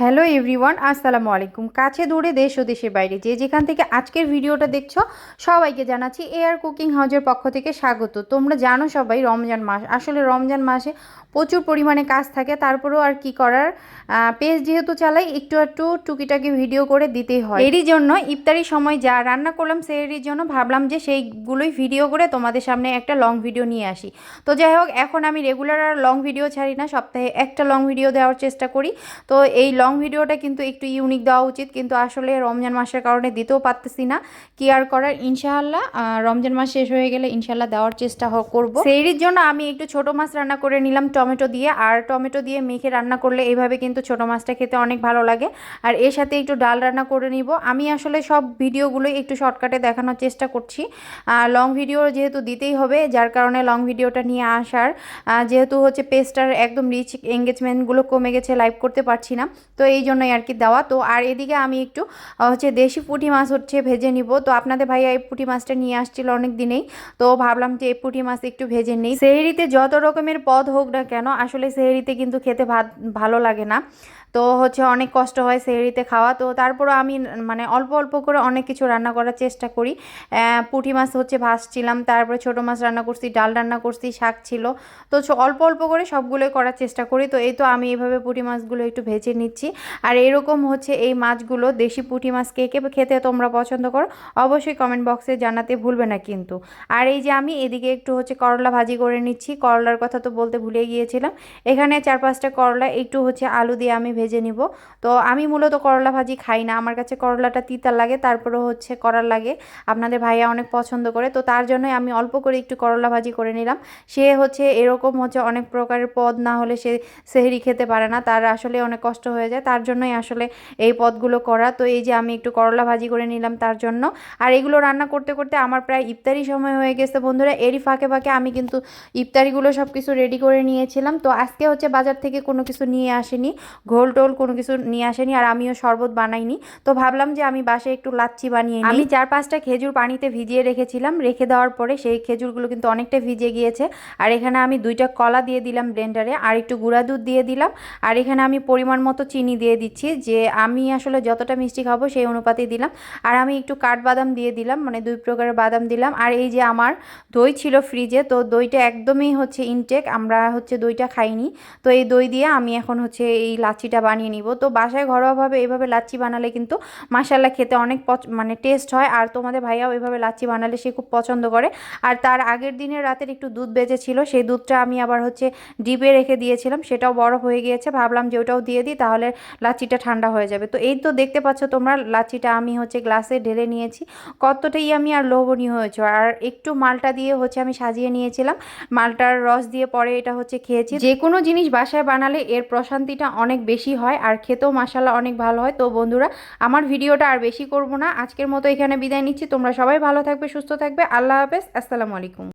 Hello everyone, আসসালামু আলাইকুম। কাছে দূরে দেশ ও দেশের বাইরে যে যেখান থেকে আজকের ভিডিওটা দেখছো সবাইকে জানাচ্ছি এআর কুকিং হাউজের পক্ষ থেকে স্বাগত। তোমরা জানো সবাই রমজান মাস, আসলে রমজান মাসে প্রচুর পরিমাণে কাজ থাকে, তারপরেও আর কি করার, পেজ যেহেতু চালাই একটু একটু টুকিটাকি ভিডিও করে দিতেই হয়। এরই জন্য ইফতারির সময় যা রান্না করলাম সেটার জন্য ভাবলাম যে সেইগুলোই ভিডিও করে তোমাদের সামনে একটা লং ভিডিও নিয়ে আসি। তো যাই হোক, এখন আমি রেগুলার আর লং ভিডিও ছাড়ি না, সপ্তাহে একটা লং ভিডিও দেওয়ার চেষ্টা করি। তো এই লং ভিডিওটা কিন্তু একটু ইউনিক দেওয়া উচিত, কিন্তু আসলে রমজান মাসের কারণে দিতেও পারতেছি না, কি আর করার। ইনশাআল্লাহ রমজান মাস শেষ হয়ে গেলে ইনশাআল্লাহ দেওয়ার চেষ্টা করব। সেইরির জন্য আমি একটু ছোট মাছ রান্না করে নিলাম টমেটো দিয়ে, আর টমেটো দিয়ে মেখে রান্না করলে এইভাবে কিন্তু ছোট মাছটা খেতে অনেক ভালো লাগে। আর এর সাথে একটু ডাল রান্না করে নিব। আমি আসলে সব ভিডিওগুলোই একটু শর্টকাটে দেখানোর চেষ্টা করছি, লং ভিডিও যেহেতু দিতেই হবে, যার কারণে লং ভিডিওটা নিয়ে আসার। যেহেতু হচ্ছে পেজটার একদম রিচ এঙ্গেজমেন্টগুলো কমে গেছে, লাইভ করতে পারছি না, তো এই জন্যই আর কি দেওয়া। তো আর এদিকে আমি একটু হচ্ছে দেশি পুঁটি মাছ হচ্ছে ভেজে নিব। তো আপনাদের ভাইয়া এই পুঁটি মাছটা নিয়ে আসছিল অনেক দিনেই, তো ভাবলাম যে এই পুঁটি মাছ একটু ভেজে নেই। সেহরিতে যত রকমের পদ হোক না কেন, আসলে সেহরিতে কিন্তু খেতে ভালো লাগে না, তো হচ্ছে অনেক কষ্ট হয় সেহরিতে খাওয়া। তো তারপরও আমি মানে অল্প অল্প করে অনেক কিছু রান্না করার চেষ্টা করি। পুঁটি মাছ হচ্ছে ভাজছিলাম, তারপরে ছোটো মাছ রান্না করছি, ডাল রান্না করছি, শাক ছিল, তো অল্প অল্প করে সবগুলোই করার চেষ্টা করি। তো এই তো আমি এইভাবে পুঁটি মাছগুলো একটু ভেজে নিচ্ছি। আর এরকম হচ্ছে এই মাছগুলো, দেশি পুঁটি মাছ কে কে খেতে তোমরা পছন্দ করো অবশ্যই কমেন্ট বক্সে জানাতে ভুলবে না কিন্তু। আর এই যে আমি এদিকে একটু হচ্ছে করলা ভাজি করে নিচ্ছি, করলার কথা তো বলতে ভুলে গিয়েছিলাম। এখানে 4-5টা করলা একটু হচ্ছে আলু দিয়ে আমি ভেজে নিব। তো আমি মূলত করলা ভাজি খাই না, আমার কাছে করলাটা তিতা লাগে, তারপরে হচ্ছে করার লাগে। আপনাদের ভাইয়া অনেক পছন্দ করে, তো তার জন্যই আমি অল্প করে একটু করলা ভাজি করে নিলাম। সে হচ্ছে এরকম হচ্ছে অনেক প্রকারের পদ না হলে সে সেহরি খেতে পারে না, তার আসলে অনেক কষ্ট হয়ে যায়, তার জন্যই আসলে এই পদগুলো করা। তো এই যে আমি একটু করলা ভাজি করে নিলাম তার জন্য। আর এগুলো রান্না করতে করতে আমার প্রায় ইফতারি সময় হয়ে গেছে বন্ধুরা। এরই ফাঁকে ফাঁকে আমি কিন্তু ইফতারিগুলো সব কিছু রেডি করে নিয়েছিলাম। তো আজকে হচ্ছে বাজার থেকে কোনো কিছু নিয়ে আসেনি, ঘোল টোল কোনো কিছু নিয়ে আসেনি, আর আমিও শরবত বানাইনি। তো ভাবলাম যে আমি বাসায় একটু লাচ্ছি বানিয়ে নিই। আমি 4-5টা খেজুর পানিতে ভিজিয়ে রেখেছিলাম, রেখে দেওয়ার পরে সেই খেজুরগুলো কিন্তু অনেকটা ভিজে গিয়েছে। আর এখানে আমি 2টা কলা দিয়ে দিলাম ব্লেন্ডারে, আর একটু গুঁড়া দুধ দিয়ে দিলাম। আর এখানে আমি পরিমাণ মতো চিনি দিয়ে দিচ্ছি, যে আমি আসলে যতটা মিষ্টি খাবো সেই অনুপাতেই দিলাম। আর আমি একটু কাঠবাদাম দিয়ে দিলাম, মানে 2 প্রকারের বাদাম দিলাম। আর এই যে আমার দই ছিল ফ্রিজে, তো দইটা একদমই হচ্ছে ইনটেক, আমরা হচ্ছে দইটা খাইনি। তো এই দই দিয়ে আমি এখন হচ্ছে এই লাচ্ছিটা বানিয়ে নিব। তো বাসায় ঘরোয়াভাবে এইভাবে লাচ্ছি বানালে কিন্তু মাশাআল্লাহ খেতে অনেক মানে টেস্ট হয়। আর তোমাদের ভাইয়াও এইভাবে লাচ্ছি বানালে সে খুব পছন্দ করে। আর তার আগের দিনের রাতের একটু দুধ বেঁচেছিল, সেই দুধটা আমি আবার হচ্ছে ডিপে রেখে দিয়েছিলাম, সেটাও বরফ হয়ে গিয়েছে, ভাবলাম যে ওটাও দিয়ে দিই, তাহলে লাচ্ছিটা ঠান্ডা হয়ে যাবে। তো এই তো দেখতে পাচ্ছ তোমরা, লাচ্ছিটা আমি হচ্ছে গ্লাসে ঢেলে নিয়েছি, কতটাই আমি আর লোভনীয় হয়েছে। আর একটু মালটা দিয়ে হচ্ছে আমি সাজিয়ে নিয়েছিলাম, মালটার রস দিয়ে পরে এটা হচ্ছে খেয়েছি। যে কোনো জিনিস বাসায় বানালে এর প্রশান্তিটা অনেক বেশি হয়, আর খেতেও মাশাআল্লাহ অনেক ভালো হয়। তো বন্ধুরা, আমার ভিডিওটা আর বেশি করব না, আজকের মতো এখানে বিদায় নিচ্ছি। তোমরা সবাই ভালো থাকবে, সুস্থ থাকবে, আল্লাহ হাফেজ, আসসালামু আলাইকুম।